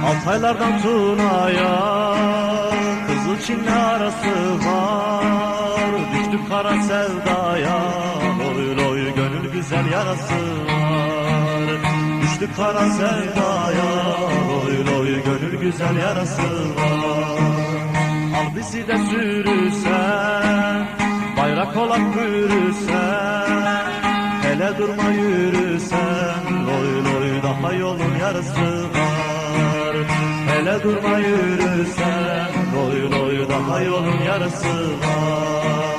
Altaylardan Tuna'ya Kızılçin'le arası var. Düştük kara sevdaya, loy loy gönül güzel yarası var. Düştük kara sevdaya, loy loy gönül güzel yarası var. Al bizi de sürürsen, bayrak olan bürürsen, hele durma yürürsen, loy loy daha yolun yarısı var. Hele durma yürürsen, loy loy daha yolun yarısı var.